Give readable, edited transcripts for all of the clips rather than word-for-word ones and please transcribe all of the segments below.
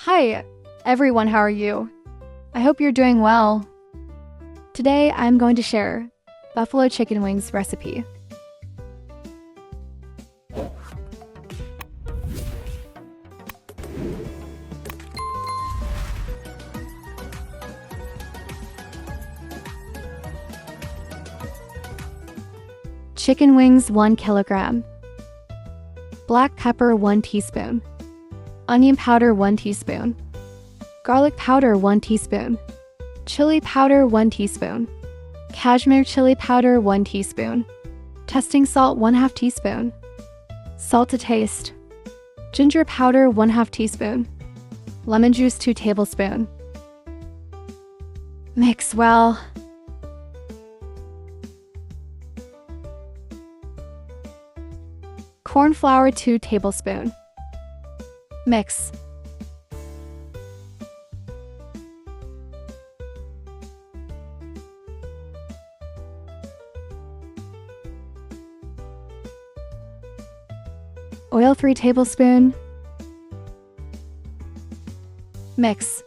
Hi, everyone, how are you? I hope you're doing well. Today, I'm going to share buffalo chicken wings recipe. Chicken wings 1 kilogram. Black pepper 1 teaspoon. Onion powder 1 teaspoon. Garlic powder 1 teaspoon. Chili powder 1 teaspoon. Cashmere chili powder 1 teaspoon. Tasting salt 1/2 teaspoon. Salt to taste. Ginger powder 1/2 teaspoon. Lemon juice 2 tablespoons. Mix well. Corn flour 2 tablespoons. Mix. Oil 3 tablespoons. Mix.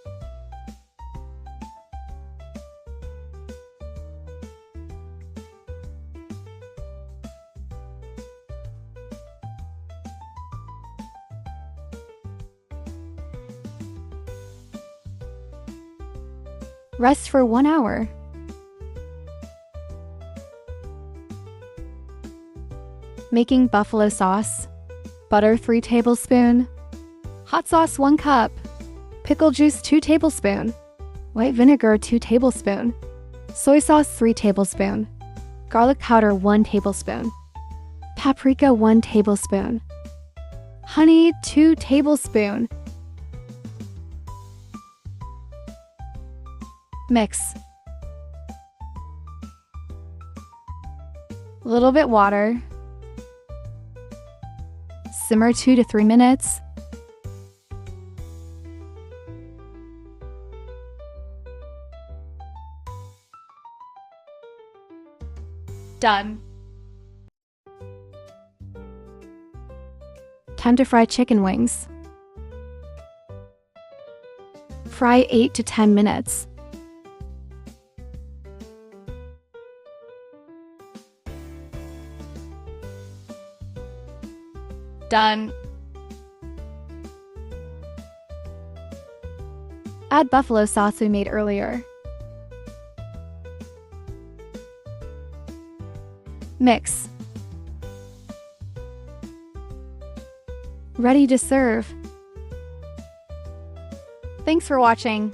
Rest for 1 hour. Making buffalo sauce. Butter 3 tablespoons. Hot sauce 1 cup. Pickle juice 2 tablespoons. White vinegar 2 tablespoons. Soy sauce 3 tablespoons. Garlic powder 1 tablespoon. Paprika 1 tablespoon. Honey 2 tablespoons. Mix. A little bit water. Simmer 2 to 3 minutes. Done. Time to fry chicken wings. Fry 8 to 10 minutes. Done. Add buffalo sauce we made earlier. Mix. Ready to serve. Thanks for watching.